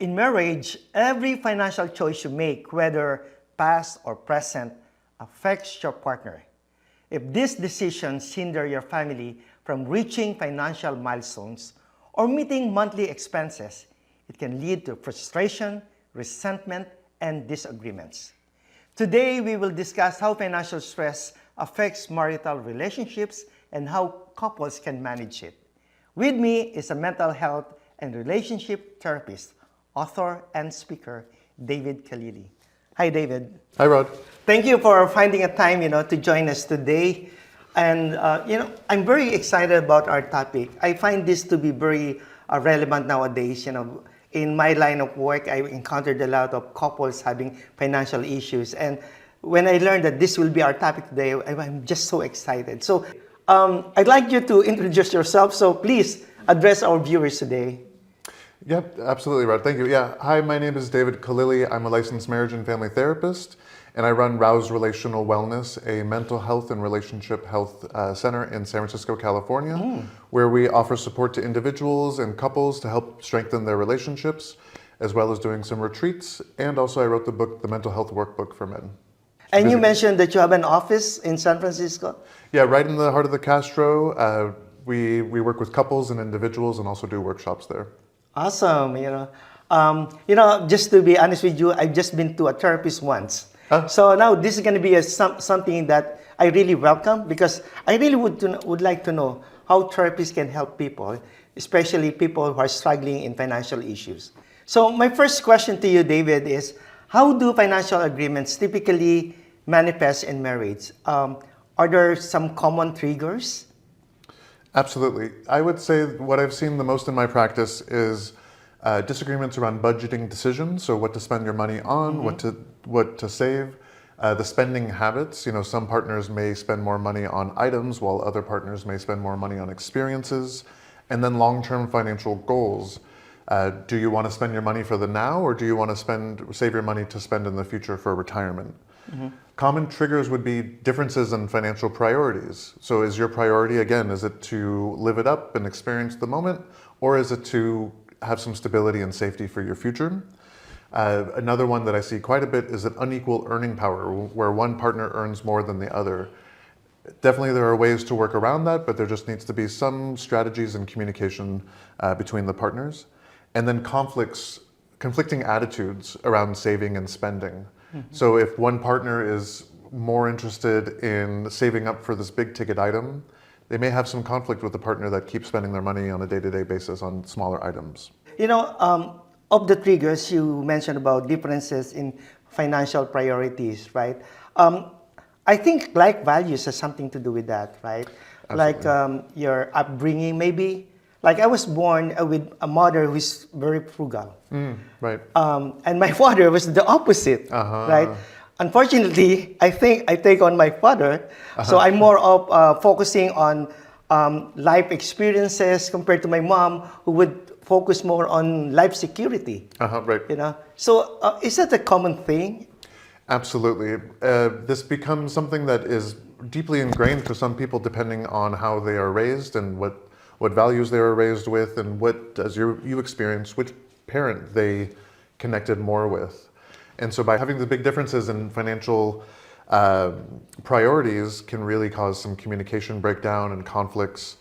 In marriage, every financial choice you make, whether past or present, affects your partner. If these decisions hinder your family from reaching financial milestones or meeting monthly expenses, it can lead to frustration, resentment, and disagreements. Today, we will discuss how financial stress affects marital relationships and how couples can manage it. With me is a mental health and relationship therapist, author, and speaker, David Khalili. Hi, David. Hi, Rod. Thank you for finding a time, to join us today. And, I'm very excited about our topic. I find this to be very relevant nowadays. In my line of work, I encountered a lot of couples having financial issues. And when I learned that this will be our topic today, I'm just so excited. So I'd like you to introduce yourself. So please address our viewers today. Yep, absolutely, Rod. Thank you. Yeah. Hi, my name is David Khalili. I'm a licensed marriage and family therapist, and I run Rouse Relational Wellness, a mental health and relationship health center in San Francisco, California, where we offer support to individuals and couples to help strengthen their relationships, as well as doing some retreats. And also I wrote the book, The Mental Health Workbook for Men. And you mentioned that you have an office in San Francisco? Yeah, right in the heart of the Castro. We work with couples and individuals and also do workshops there. Awesome. Just to be honest with you, I've just been to a therapist once. So now this is going to be something that I really welcome, because I really would like to know how therapists can help people, especially people who are struggling in financial issues. So my first question to you, David, is how do financial agreements typically manifest in marriage? Are there some common triggers? Absolutely. I would say what I've seen the most in my practice is disagreements around budgeting decisions. So what to spend your money on, what to save, the spending habits. Some partners may spend more money on items while other partners may spend more money on experiences. And then long-term financial goals. Do you want to spend your money for the now, or do you want to save your money to spend in the future for retirement? Common triggers would be differences in financial priorities. So is your priority, again, is it to live it up and experience the moment, or is it to have some stability and safety for your future? Another one that I see quite a bit is an unequal earning power, where one partner earns more than the other. Definitely there are ways to work around that, but there just needs to be some strategies and communication between the partners. And then conflicting attitudes around saving and spending. So if one partner is more interested in saving up for this big ticket item, they may have some conflict with the partner that keeps spending their money on a day-to-day basis on smaller items. Of the triggers you mentioned about differences in financial priorities, right? I think like values has something to do with that, right? Absolutely. Like your upbringing, maybe. Like I was born with a mother who's very frugal. Right. And my father was the opposite, right? Unfortunately, I think I take on my father, so I'm more of focusing on life experiences compared to my mom, who would focus more on life security. Right. So is that a common thing? Absolutely. This becomes something that is deeply ingrained for some people, depending on how they are raised and what values they were raised with, and what, as you experience, which parent they connected more with. And so by having the big differences in financial priorities can really cause some communication breakdown and conflicts.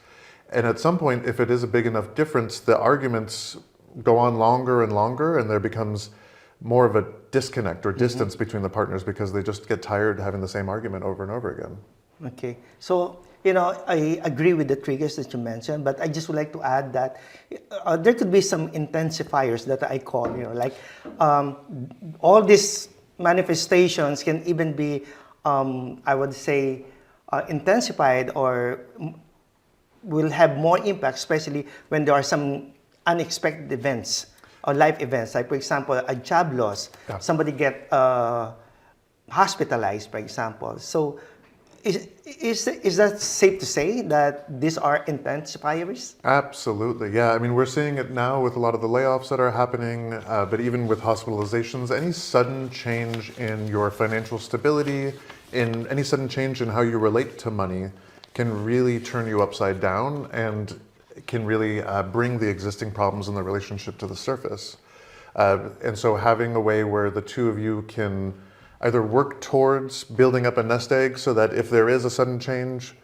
And at some point, if it is a big enough difference, the arguments go on longer and longer, and there becomes more of a disconnect or distance between the partners, because they just get tired having the same argument over and over again. Okay. So, I agree with the triggers that you mentioned, but I just would like to add that there could be some intensifiers that I call, like all these manifestations can even be, I would say, intensified, or will have more impact, especially when there are some unexpected events or life events. Like, for example, a job loss, somebody get hospitalized, for example. So is that safe to say that these are intensifiers? Absolutely, yeah. I mean, we're seeing it now with a lot of the layoffs that are happening, but even with hospitalizations, any sudden change in your financial stability, in any sudden change in how you relate to money can really turn you upside down and can really bring the existing problems in the relationship to the surface. And so having a way where the two of you can either work towards building up a nest egg so that if there is a sudden change,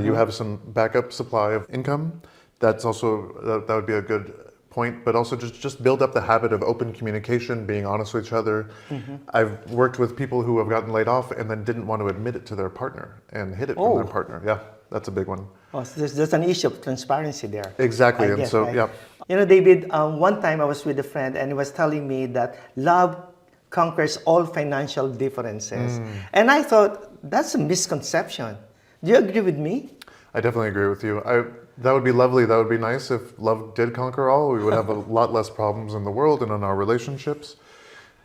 you have some backup supply of income. That's also, that would be a good point, but also just build up the habit of open communication, being honest with each other. I've worked with people who have gotten laid off and then didn't want to admit it to their partner and hid it from their partner. Yeah, that's a big one. Oh, so there's an issue of transparency there. Exactly, I and guess, so, right? yeah. You know, David, one time I was with a friend and he was telling me that love conquers all financial differences. And I thought, that's a misconception. Do you agree with me? I definitely agree with you. That would be lovely. That would be nice if love did conquer all. We would have a lot less problems in the world and in our relationships.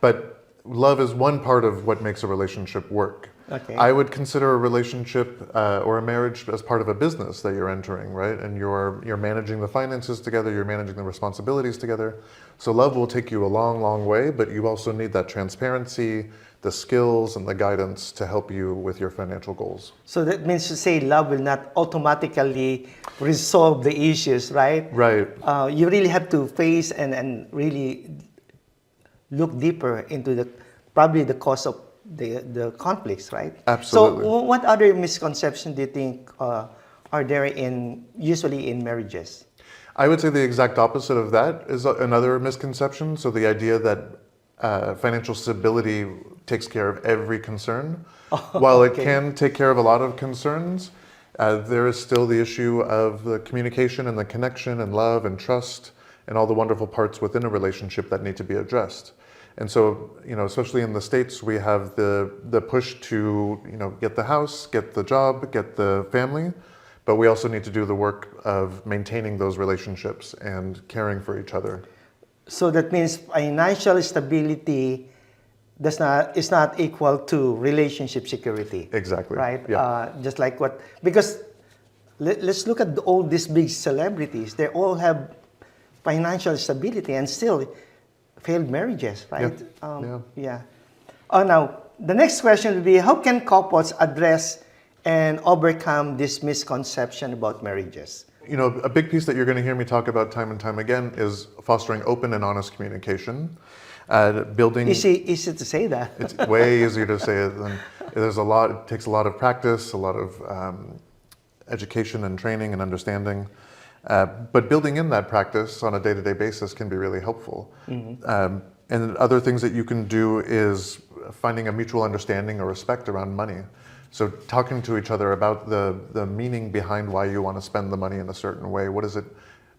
But love is one part of what makes a relationship work. Okay. I would consider a relationship or a marriage as part of a business that you're entering, right? And you're managing the finances together, you're managing the responsibilities together. So love will take you a long, long way, but you also need that transparency, the skills and the guidance to help you with your financial goals. So that means to say love will not automatically resolve the issues, right? Right. You really have to face and really look deeper into probably the cause of the conflicts, right? Absolutely. So what other misconceptions do you think are there usually in marriages? I would say the exact opposite of that is another misconception. So the idea that financial stability takes care of every concern. While it can take care of a lot of concerns, there is still the issue of the communication and the connection and love and trust and all the wonderful parts within a relationship that need to be addressed. And so, especially in the States, we have the push to, get the house, get the job, get the family, but we also need to do the work of maintaining those relationships and caring for each other. So that means financial stability is not equal to relationship security. Exactly. Right? Yeah. Just like because let's look at all these big celebrities. They all have financial stability and still failed marriages, right? Yeah. Now, the next question would be, how can couples address and overcome this misconception about marriages? A big piece that you're going to hear me talk about time and time again is fostering open and honest communication. Building. Easy to say that. It's way easier to say it than it takes a lot of practice, a lot of education and training and understanding. But building in that practice on a day-to-day basis can be really helpful. And other things that you can do is finding a mutual understanding or respect around money. So talking to each other about the meaning behind why you want to spend the money in a certain way. What does it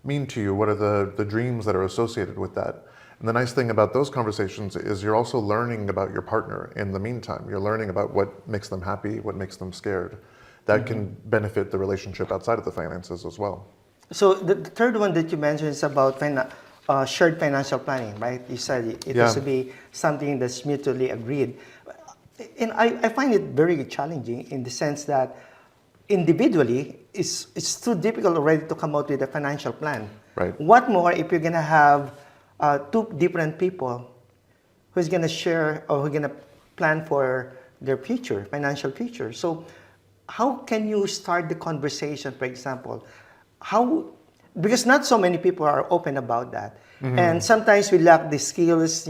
mean to you? What are the dreams that are associated with that? And the nice thing about those conversations is you're also learning about your partner in the meantime. You're learning about what makes them happy, what makes them scared. That can benefit the relationship outside of the finances as well. So the third one that you mentioned is about shared financial planning, right? You said it has to be something that's mutually agreed. And I find it very challenging in the sense that individually, it's too difficult already to come out with a financial plan. Right. What more if you're going to have two different people who's going to share or who's going to plan for their future, financial future. So how can you start the conversation, for example? Because not so many people are open about that. And sometimes we lack the skills,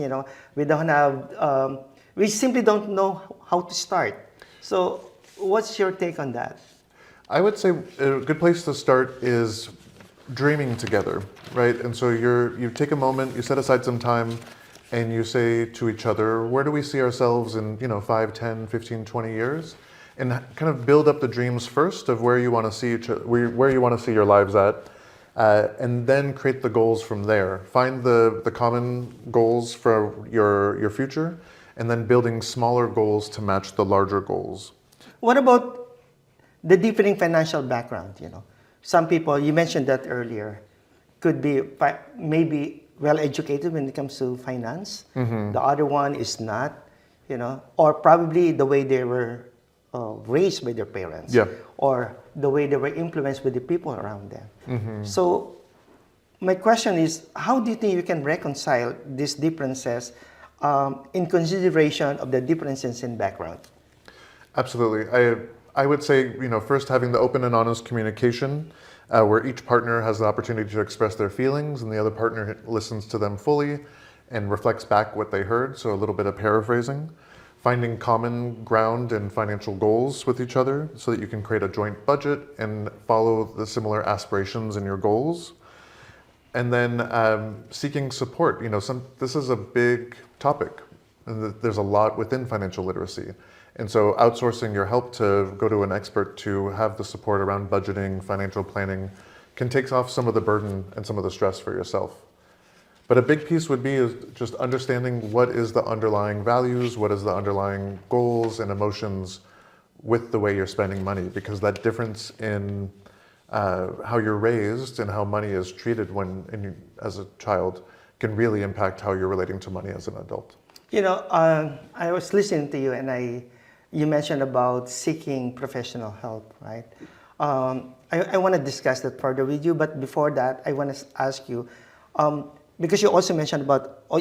we don't have, we simply don't know how to start. So what's your take on that? I would say a good place to start is dreaming together, right? And so you take a moment, you set aside some time, and you say to each other, where do we see ourselves in 5, 10, 15, 20 years? And kind of build up the dreams first of where you want to see where you want to see your lives at, and then create the goals from there. Find the common goals for your future, and then building smaller goals to match the larger goals. What about the differing financial background? Some people, you mentioned that earlier, could be maybe well educated when it comes to finance. The other one is not, or probably the way they were raised by their parents, or the way they were influenced by the people around them. So my question is, how do you think you can reconcile these differences in consideration of the differences in background? Absolutely. I would say, first having the open and honest communication where each partner has the opportunity to express their feelings and the other partner listens to them fully, and reflects back what they heard, so a little bit of paraphrasing. Finding common ground and financial goals with each other so that you can create a joint budget and follow the similar aspirations in your goals. And then seeking support. This is a big topic, and there's a lot within financial literacy. And so outsourcing your help to go to an expert to have the support around budgeting, financial planning, can take off some of the burden and some of the stress for yourself. But a big piece would be is just understanding what is the underlying values, what is the underlying goals and emotions with the way you're spending money, because that difference in how you're raised and how money is treated as a child can really impact how you're relating to money as an adult. I was listening to you, and you mentioned about seeking professional help, right? I want to discuss that further with you, but before that, I want to ask you, because you also mentioned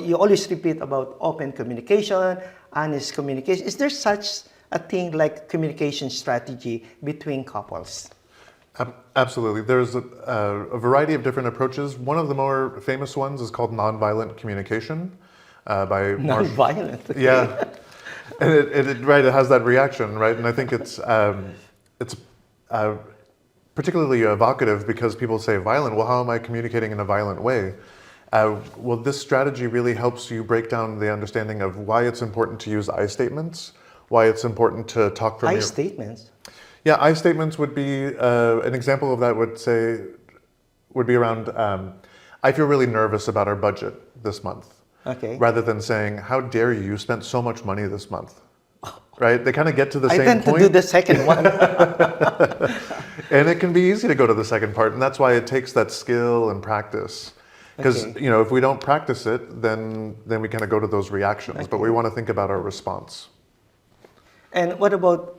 you always repeat about open communication, honest communication. Is there such a thing like communication strategy between couples? Absolutely. There's a variety of different approaches. One of the more famous ones is called nonviolent communication by Nonviolent. Okay. Yeah, and it has that reaction, right? And I think it's particularly evocative because people say violent. Well, how am I communicating in a violent way? Well, this strategy really helps you break down the understanding of why it's important to use I statements, why it's important to talk from I statements. Yeah, I statements would be an example of that. Would be around. I feel really nervous about our budget this month. Okay. Rather than saying, "How dare you? You spent so much money this month." Right? They kind of get to the I same tend point. to do the second one. And it can be easy to go to the second part, and that's why it takes that skill and practice. Because Okay. if we don't practice it, then we kind of go to those reactions. Okay. But we want to think about our response. And what about,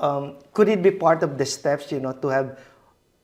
could it be part of the steps, to have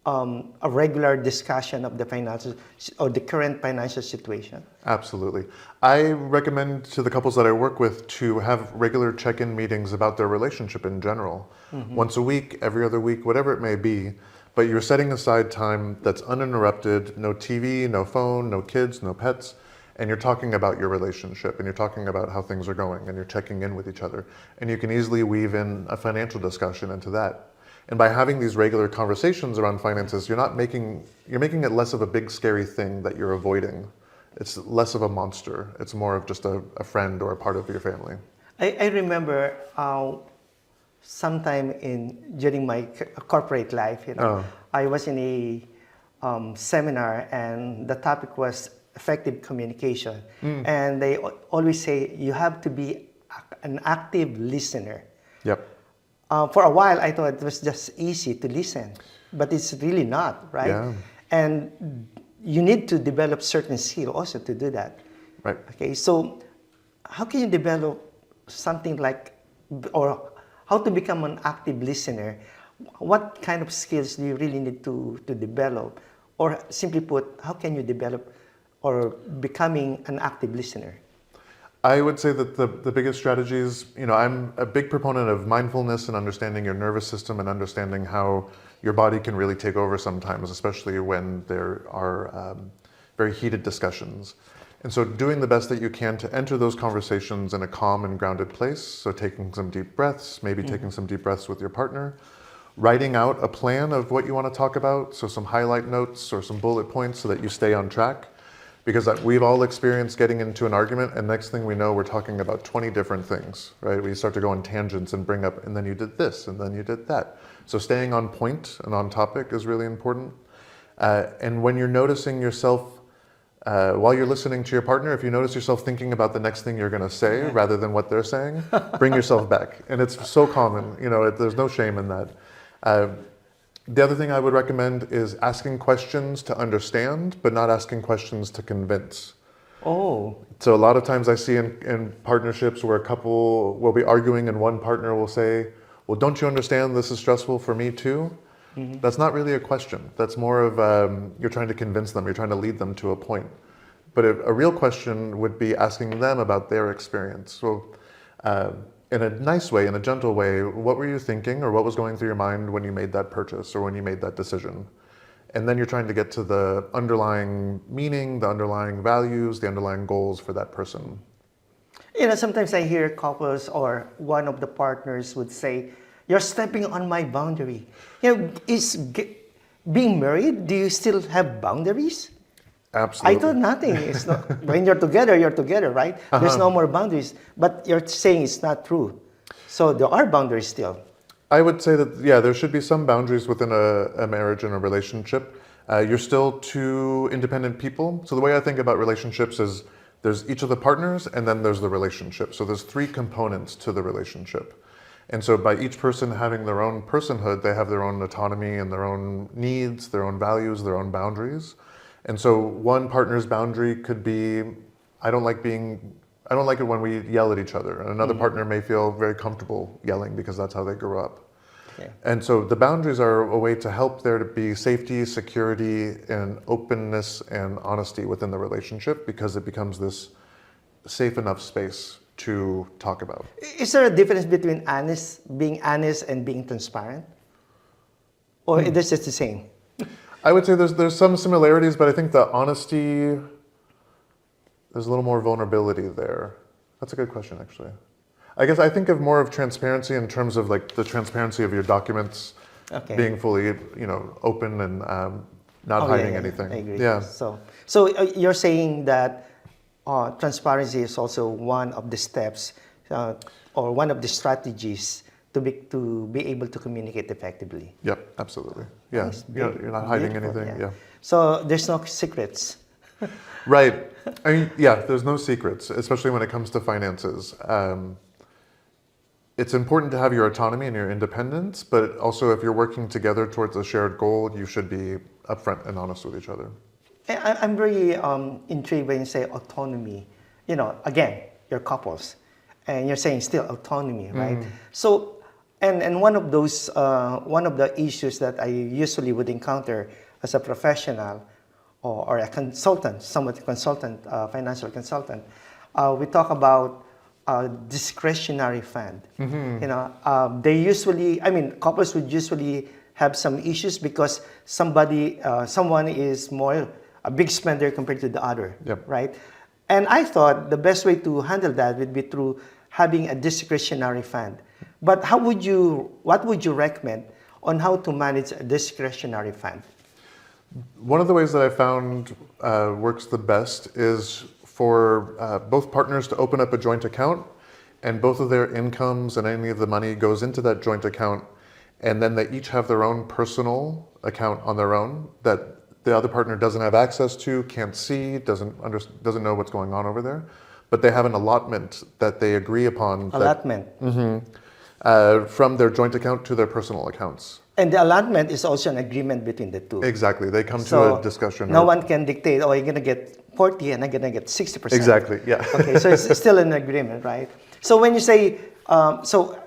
a regular discussion of the finances or the current financial situation? Absolutely. I recommend to the couples that I work with to have regular check-in meetings about their relationship in general. Mm-hmm. Once a week, every other week, whatever it may be. But you're setting aside time that's uninterrupted, no TV, no phone, no kids, no pets, and you're talking about your relationship, and you're talking about how things are going, and you're checking in with each other. And you can easily weave in a financial discussion into that. And by having these regular conversations around finances, you're making it less of a big scary thing that you're avoiding. It's less of a monster. It's more of just a friend or a part of your family. I remember sometime during my corporate life, I was in a seminar, and the topic was effective communication. And they always say you have to be an active listener. Yep. For a while, I thought it was just easy to listen, but it's really not, right? Yeah. And you need to develop certain skill also to do that. Right. Okay, so how can you develop something like, or how to become an active listener? What kind of skills do you really need to develop? Or simply put, how can you develop or becoming an active listener? I would say that the biggest strategies, I'm a big proponent of mindfulness and understanding your nervous system and understanding how your body can really take over sometimes, especially when there are very heated discussions. And so doing the best that you can to enter those conversations in a calm and grounded place. So taking some deep breaths, maybe taking some deep breaths with your partner, writing out a plan of what you want to talk about. So some highlight notes or some bullet points so that you stay on track. Because we've all experienced getting into an argument, and next thing we know, we're talking about 20 different things, right? We start to go on tangents and bring up, and then you did this, and then you did that. So staying on point and on topic is really important. And when you're noticing yourself, while you're listening to your partner, if you notice yourself thinking about the next thing you're going to say rather than what they're saying, bring yourself back. And it's so common, there's no shame in that. The other thing I would recommend is asking questions to understand, but not asking questions to convince. Oh. So a lot of times I see in partnerships where a couple will be arguing and one partner will say, well, don't you understand this is stressful for me too? Mm-hmm. That's not really a question. That's more of you're trying to convince them, you're trying to lead them to a point. But a real question would be asking them about their experience. So in a nice way, in a gentle way, what were you thinking or what was going through your mind when you made that purchase or when you made that decision? And then you're trying to get to the underlying meaning, the underlying values, the underlying goals for that person. Sometimes I hear couples or one of the partners would say, "You're stepping on my boundary." Being married, do you still have boundaries? I Absolutely. thought nothing. It's not when you're together, right? There's no more boundaries. But you're saying it's not true. So there are boundaries still. I would say that, yeah, there should be some boundaries within a marriage and a relationship. You're still two independent people. So the way I think about relationships is there's each of the partners and then there's the relationship. So there's three components to the relationship. And so by each person having their own personhood, they have their own autonomy and their own needs, their own values, their own boundaries. And so one partner's boundary could be, I don't like it when we yell at each other. And another partner may feel very comfortable yelling because that's how they grew up. Okay. And so the boundaries are a way to help there to be safety, security, and openness and honesty within the relationship, because it becomes this safe enough space to talk about. Is there a difference between being honest and being transparent? Or is this just the same? I would say there's some similarities, but I think the honesty, there's a little more vulnerability there. That's a good question, actually. I guess I think of more of transparency in terms of like the transparency of your documents being fully, open and not hiding anything. I agree. Yeah. So you're saying that transparency is also one of the steps or one of the strategies to be able to communicate effectively. Yep, absolutely. Yeah, Nice. you're not hiding Beautiful, anything. Yeah. So there's no secrets. Right. I mean, yeah, there's no secrets, especially when it comes to finances. It's important to have your autonomy and your independence, but also if you're working together towards a shared goal, you should be upfront and honest with each other. I'm very intrigued when you say autonomy. Again, you're couples, and you're saying still autonomy, right? So, and one of the issues that I usually would encounter as a professional or a consultant, financial consultant, we talk about discretionary fund. Couples would usually have some issues because someone is more a big spender compared to the other, right? And I thought the best way to handle that would be through having a discretionary fund. But what would you recommend on how to manage a discretionary fund? One of the ways that I found works the best is for both partners to open up a joint account, and both of their incomes and any of the money goes into that joint account, and then they each have their own personal account on their own that the other partner doesn't have access to, can't see, doesn't know what's going on over there, but they have an allotment that they agree upon. Allotment. From their joint account to their personal accounts. And the allotment is also an agreement between the two. Exactly. They come to a discussion. No one can dictate, you're going to get 40 and I'm going to get 60%. Exactly, yeah. Okay, so it's still an agreement, right? So when you say, so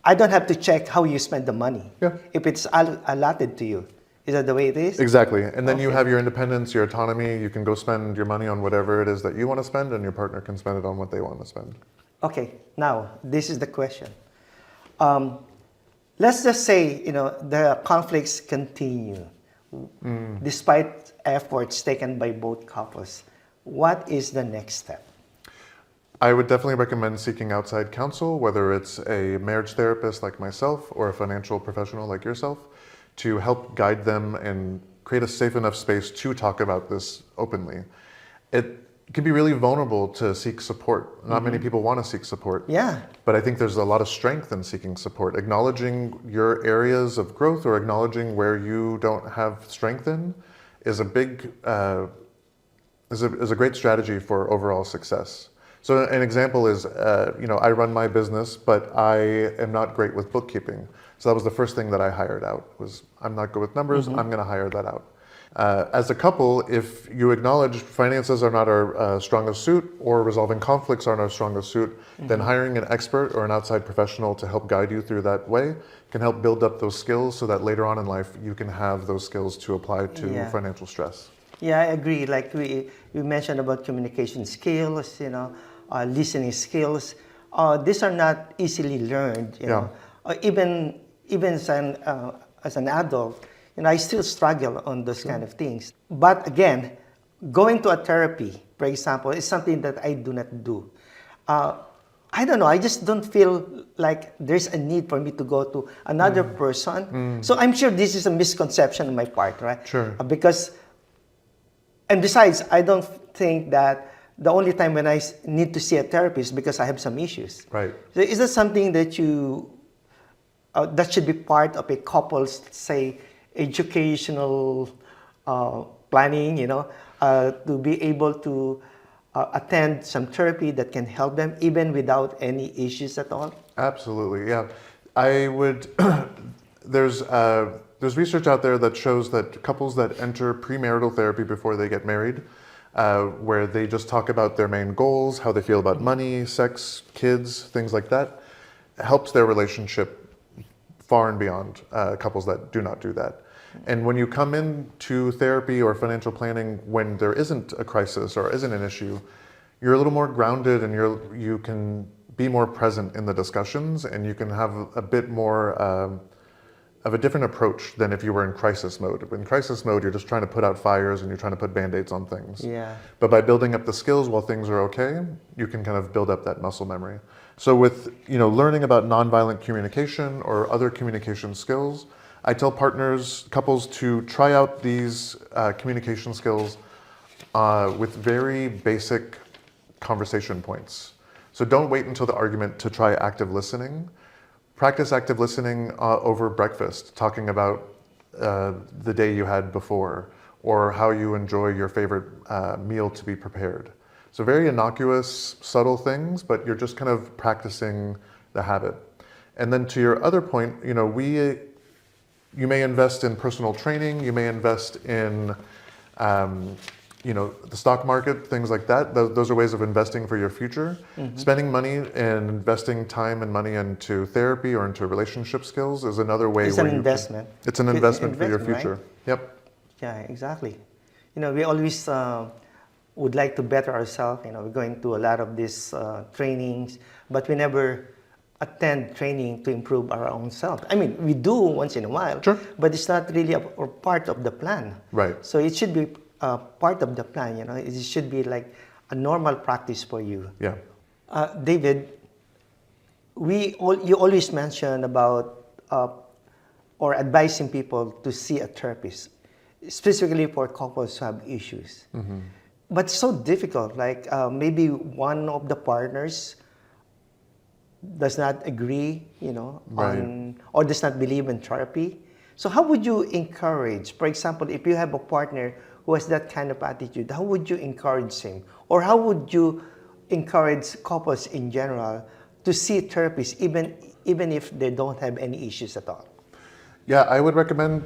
I don't have to check how you spend the money. Yeah. If it's allotted to you. Is that the way it is? Exactly. And then you have your independence, your autonomy. You can go spend your money on whatever it is that you want to spend, and your partner can spend it on what they want to spend. Okay, now, this is the question. Let's just say, the conflicts continue despite efforts taken by both couples. What is the next step? I would definitely recommend seeking outside counsel, whether it's a marriage therapist like myself or a financial professional like yourself, to help guide them and create a safe enough space to talk about this openly. It can be really vulnerable to seek support. Not many people want to seek support. Yeah. But I think there's a lot of strength in seeking support. Acknowledging your areas of growth or acknowledging where you don't have strength in is a big, is a great strategy for overall success. So an example is, I run my business, but I am not great with bookkeeping. So that was the first thing that I hired out, was I'm not good with numbers, I'm going to hire that out. As a couple, if you acknowledge finances are not our strongest suit, or resolving conflicts aren't our strongest suit, then hiring an expert or an outside professional to help guide you through that way can help build up those skills so that later on in life you can have those skills to apply to financial stress. Yeah, I agree. Like we mentioned about communication skills, listening skills. These are not easily learned. Even as an adult, I still struggle on those kind of things. But again, going to a therapy, for example, is something that I do not do. I don't know. I just don't feel like there's a need for me to go to another person. So I'm sure this is a misconception on my part, right? Sure. Because, and besides, I don't think that the only time when I need to see a therapist is because I have some issues. Right. So is that something that that should be part of a couple's, say, educational planning, to be able to attend some therapy that can help them even without any issues at all? Absolutely, yeah. I would. There's research out there that shows that couples that enter premarital therapy before they get married, where they just talk about their main goals, how they feel about money, sex, kids, things like that, helps their relationship far and beyond couples that do not do that. And when you come into therapy or financial planning when there isn't a crisis or isn't an issue, you're a little more grounded and you can be more present in the discussions, and you can have a bit more of a different approach than if you were in crisis mode. In crisis mode, you're just trying to put out fires and you're trying to put band-aids on things. Yeah. But by building up the skills while things are okay, you can kind of build up that muscle memory. So with learning about nonviolent communication or other communication skills, I tell couples to try out these communication skills with very basic conversation points. So don't wait until the argument to try active listening. Practice active listening over breakfast, talking about the day you had before or how you enjoy your favorite meal to be prepared. So very innocuous, subtle things, but you're just kind of practicing the habit. And then to your other point, you may invest in personal training, you may invest in the stock market, things like that. Those are ways of investing for your future. Mm-hmm. Spending money and investing time and money into therapy or into relationship skills is another way. It's an investment. It's an investment for your future. Right? Yep. Yeah, exactly. We always would like to better ourselves. We're going to a lot of these trainings, but we never attend training to improve our own self. I mean, we do once in a while, sure, but it's not really a part of the plan. Right. So it should be part of the plan. It should be like a normal practice for you. Yeah. David, you always mention about or advising people to see a therapist, specifically for couples who have issues. Mm-hmm. But it's so difficult. Like maybe one of the partners does not agree, right, or does not believe in therapy. So how would you encourage, for example, if you have a partner who has that kind of attitude, how would you encourage him? Or how would you encourage couples in general to see therapists even if they don't have any issues at all? Yeah, I would recommend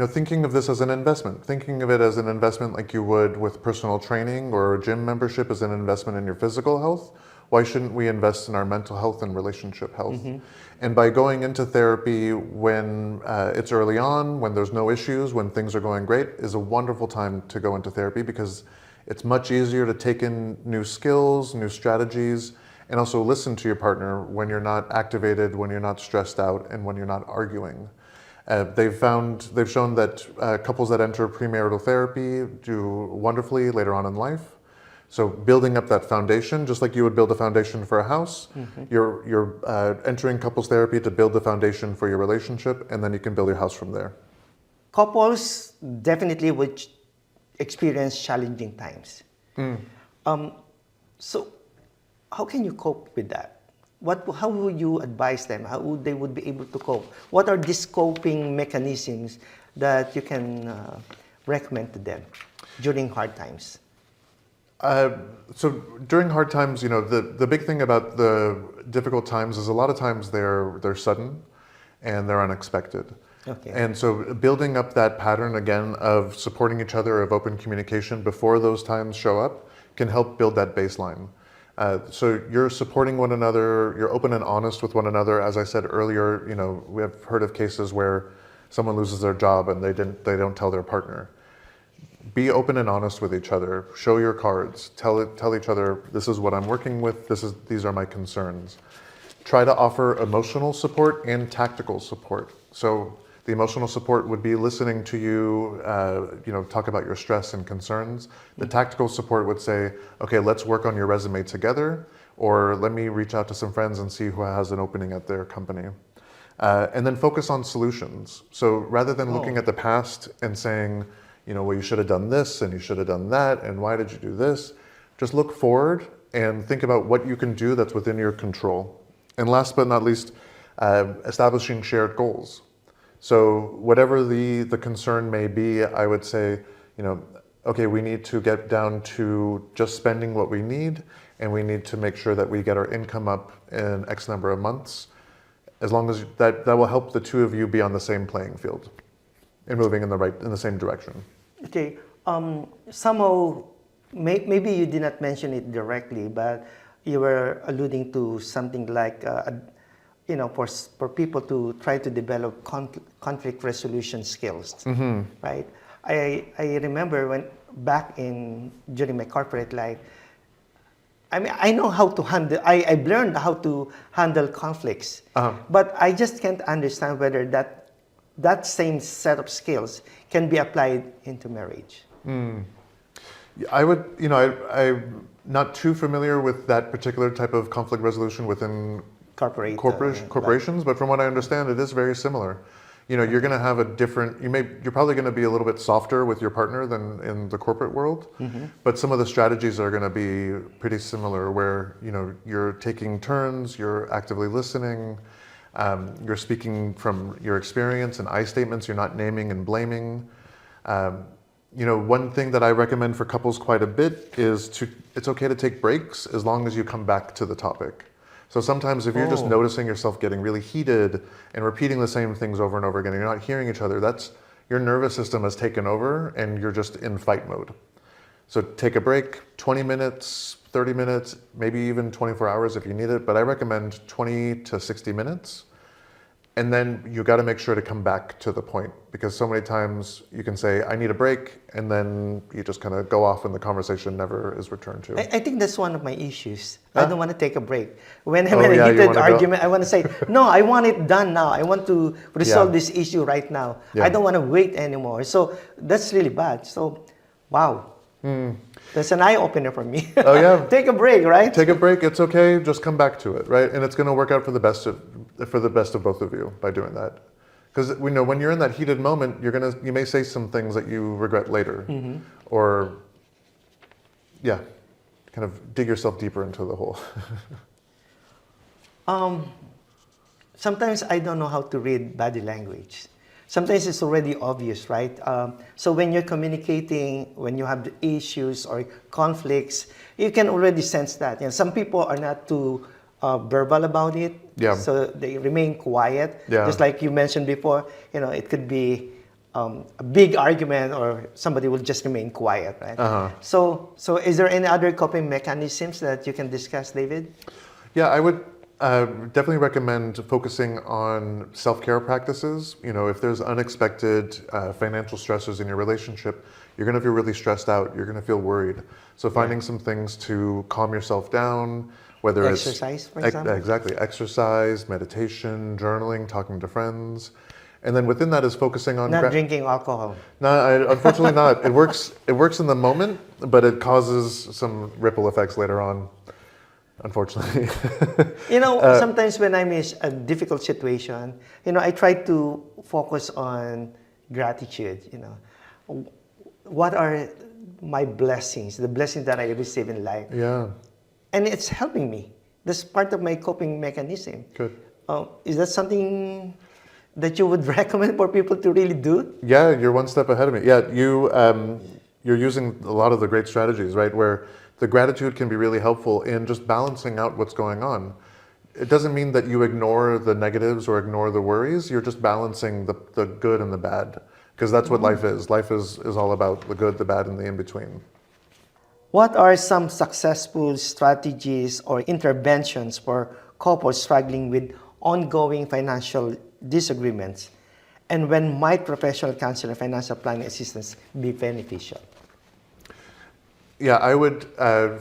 thinking of this as an investment. Thinking of it as an investment like you would with personal training or a gym membership as an investment in your physical health. Why shouldn't we invest in our mental health and relationship health? Mm-hmm. And by going into therapy when it's early on, when there's no issues, when things are going great, is a wonderful time to go into therapy because it's much easier to take in new skills, new strategies, and also listen to your partner when you're not activated, when you're not stressed out, and when you're not arguing. They've shown that couples that enter premarital therapy do wonderfully later on in life. So building up that foundation, just like you would build a foundation for a house, mm-hmm, you're entering couples therapy to build the foundation for your relationship, and then you can build your house from there. Couples definitely would experience challenging times. Mm. So how can you cope with that? How would you advise them? How would they be able to cope? What are these coping mechanisms that you can recommend to them during hard times? So during hard times, the big thing about the difficult times is a lot of times they're sudden and they're unexpected. Okay. And so building up that pattern again of supporting each other, of open communication before those times show up can help build that baseline. So you're supporting one another, you're open and honest with one another. As I said earlier, we have heard of cases where someone loses their job and they don't tell their partner. Be open and honest with each other. Show your cards. Tell each other, this is what I'm working with. These are my concerns. Try to offer emotional support and tactical support. So The emotional support would be listening to you, talk about your stress and concerns. The tactical support would say, okay, let's work on your resume together, or let me reach out to some friends and see who has an opening at their company. And then focus on solutions. So rather than looking at the past and saying, well, you should have done this and you should have done that, and why did you do this? Just look forward and think about what you can do that's within your control. And last but not least, establishing shared goals. So whatever the concern may be, I would say, okay, we need to get down to just spending what we need, and we need to make sure that we get our income up in X number of months. As long as that will help the two of you be on the same playing field and moving in the same direction. Okay. Somehow, maybe you did not mention it directly, but you were alluding to something like, for people to try to develop conflict resolution skills, right? I remember during my corporate life, I know how to handle, I've learned how to handle conflicts, but I just can't understand whether that same set of skills can be applied into marriage. I would, I'm not too familiar with that particular type of conflict resolution within corporations, but from what I understand, it is very similar. You're going to have you're probably going to be a little bit softer with your partner than in the corporate world, but some of the strategies are going to be pretty similar where, you're taking turns, you're actively listening, you're speaking from your experience and I statements, you're not naming and blaming. One thing that I recommend for couples quite a bit is it's okay to take breaks as long as you come back to the topic. So sometimes if you're just noticing yourself getting really heated and repeating the same things over and over again, and you're not hearing each other, that's your nervous system has taken over and you're just in fight mode. So take a break, 20 minutes, 30 minutes, maybe even 24 hours if you need it, but I recommend 20 to 60 minutes. And then you got to make sure to come back to the point, because so many times you can say, I need a break, and then you just kind of go off and the conversation never is returned to. I think that's one of my issues. I don't want to take a break. When I'm in a heated argument, I want to say, no, I want it done now. I want to resolve this issue right now. I don't want to wait anymore. So that's really bad. So, wow. That's an eye-opener for me. Oh, yeah. Take a break, right? Take a break. It's okay. Just come back to it, right? And it's going to work out for the best of both of you by doing that. Because we know when you're in that heated moment, you may say some things that you regret later, or kind of dig yourself deeper into the hole. Sometimes I don't know how to read body language. Sometimes it's already obvious, right? So when you're communicating, when you have the issues or conflicts, you can already sense that. Some people are not too verbal about it, so they remain quiet. Just like you mentioned before, it could be a big argument, or somebody will just remain quiet, right? So is there any other coping mechanisms that you can discuss, David? Yeah, I would definitely recommend focusing on self-care practices. If there's unexpected financial stressors in your relationship, you're going to feel really stressed out. You're going to feel worried. So finding some things to calm yourself down, whether exercise, for example. Exactly, exercise, meditation, journaling, talking to friends. And then within that is focusing on not drinking alcohol. No, unfortunately not. It works in the moment, but it causes some ripple effects later on. Unfortunately. Sometimes when I'm in a difficult situation, I try to focus on gratitude. What are my blessings, the blessings that I receive in life? Yeah. And it's helping me. That's part of my coping mechanism. Good. Is that something that you would recommend for people to really do? Yeah, you're one step ahead of me. Yeah, you're using a lot of the great strategies, right? Where the gratitude can be really helpful in just balancing out what's going on. It doesn't mean that you ignore the negatives or ignore the worries. You're just balancing the good and the bad, because that's what life is. Life is all about the good, the bad, and the in-between. What are some successful strategies or interventions for couples struggling with ongoing financial disagreements? And when might professional counseling and financial planning assistance be beneficial? Yeah, I would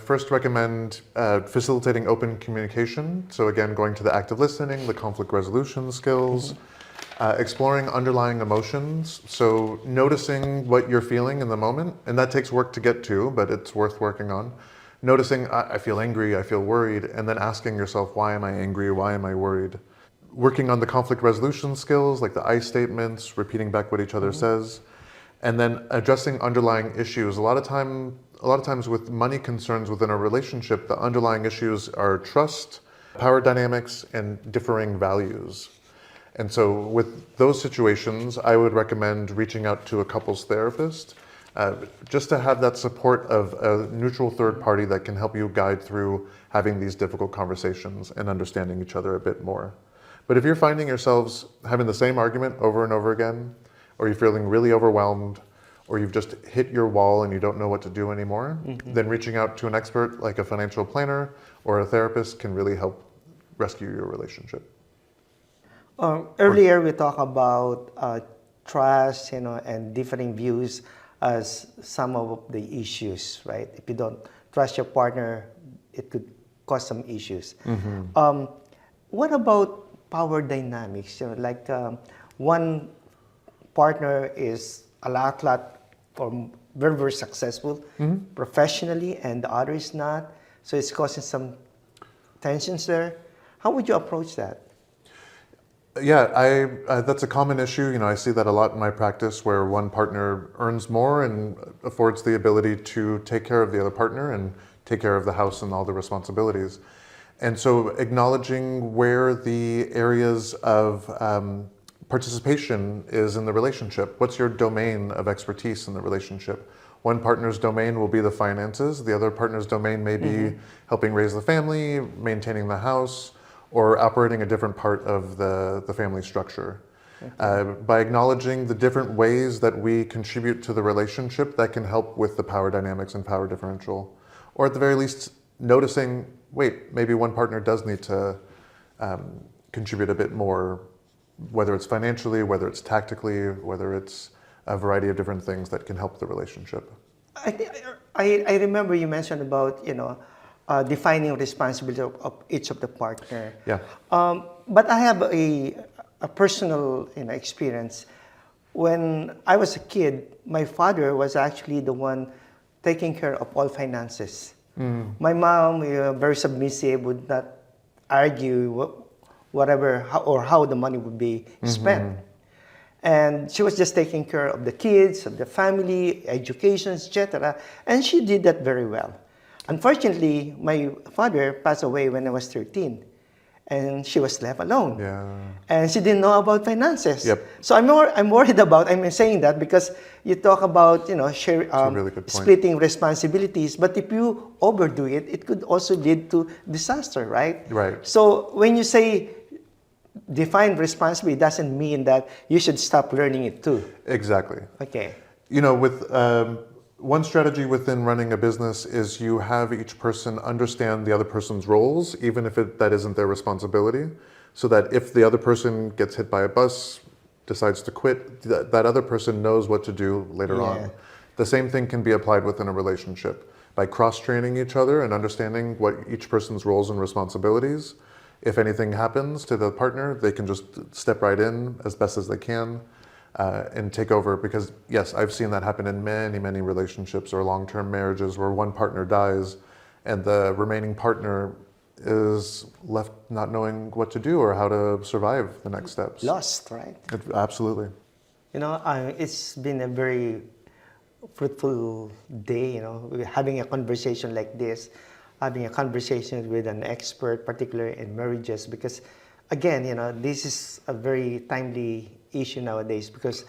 first recommend facilitating open communication. So again, going to the active listening, the conflict resolution skills, exploring underlying emotions, so noticing what you're feeling in the moment, and that takes work to get to, but it's worth working on. Noticing, I feel angry, I feel worried, and then asking yourself, why am I angry, why am I worried? Working on the conflict resolution skills, like the I statements, repeating back what each other says, and then addressing underlying issues. A lot of times with money concerns within a relationship, the underlying issues are trust, power dynamics, and differing values. And so with those situations, I would recommend reaching out to a couples therapist, just to have that support of a neutral third party that can help you guide through having these difficult conversations and understanding each other a bit more. But if you're finding yourselves having the same argument over and over again, or you're feeling really overwhelmed, or you've just hit your wall and you don't know what to do anymore, then reaching out to an expert like a financial planner or a therapist can really help rescue your relationship. Earlier, we talked about trust, and differing views as some of the issues, right? If you don't trust your partner, it could cause some issues. What about power dynamics? Like one partner is a lot or very, very successful professionally, and the other is not. So it's causing some tensions there. How would you approach that? Yeah, that's a common issue. I see that a lot in my practice, where one partner earns more and affords the ability to take care of the other partner and take care of the house and all the responsibilities. And so acknowledging where the areas of participation is in the relationship. What's your domain of expertise in the relationship? One partner's domain will be the finances. The other partner's domain may be helping raise the family, maintaining the house, or operating a different part of the family structure. By acknowledging the different ways that we contribute to the relationship, that can help with the power dynamics and power differential. Or at the very least, noticing, wait, maybe one partner does need to contribute a bit more, whether it's financially, whether it's tactically, whether it's a variety of different things that can help the relationship. I remember you mentioned about, defining responsibility of each of the partner. Yeah. But I have a personal experience. When I was a kid, my father was actually the one taking care of all finances. My mom, very submissive, would not argue how the money would be spent. And she was just taking care of the kids, of the family, education, etc. And she did that very well. Unfortunately, my father passed away when I was 13, and she was left alone. Yeah. And she didn't know about finances. Yep. So I'm worried about. I'm saying that because you talk about share, really good point. splitting responsibilities, but if you overdo it, it could also lead to disaster, right? Right. So when you say define responsibility, doesn't mean that you should stop learning it too. Exactly. Okay. With one strategy within running a business is you have each person understand the other person's roles, even if that isn't their responsibility, so that if the other person gets hit by a bus, decides to quit, that other person knows what to do later on. The same thing can be applied within a relationship. By cross-training each other and understanding what each person's roles and responsibilities, if anything happens to the partner, they can just step right in as best as they can. And take over, because yes, I've seen that happen in many, many relationships or long-term marriages where one partner dies and the remaining partner is left not knowing what to do or how to survive the next steps. Lost, right? Absolutely. It's been a very fruitful day, having a conversation like this, having a conversation with an expert, particularly in marriages, because again, this is a very timely issue nowadays, because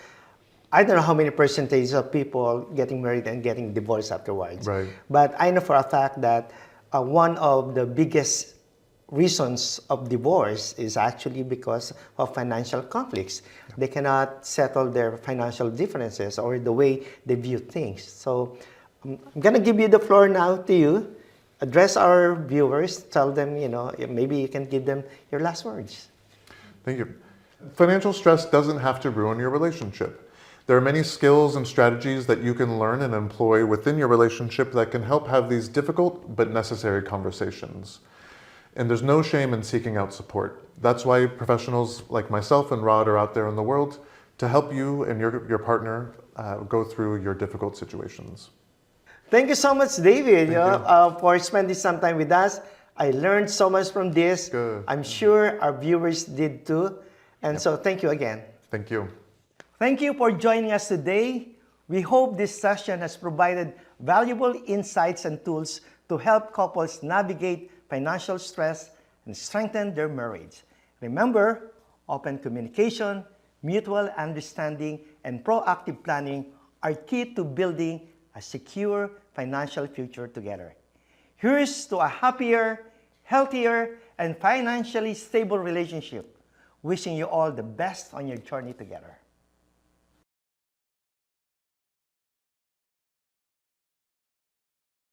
I don't know how many percentage of people getting married and getting divorced afterwards. Right. But I know for a fact that one of the biggest reasons of divorce is actually because of financial conflicts. Yeah. They cannot settle their financial differences or the way they view things. So I'm going to give you the floor now to you. Address our viewers, tell them, maybe you can give them your last words. Thank you. Financial stress doesn't have to ruin your relationship. There are many skills and strategies that you can learn and employ within your relationship that can help have these difficult but necessary conversations. And there's no shame in seeking out support. That's why professionals like myself and Rod are out there in the world to help you and your partner go through your difficult situations. Thank you so much, David, Thank you. for spending some time with us. I learned so much from this. Good. I'm sure our viewers did too. And so thank you again. Thank you. Thank you for joining us today. We hope this session has provided valuable insights and tools to help couples navigate financial stress and strengthen their marriage. Remember, open communication, mutual understanding, and proactive planning are key to building a secure financial future together. Here's to a happier, healthier, and financially stable relationship. Wishing you all the best on your journey together.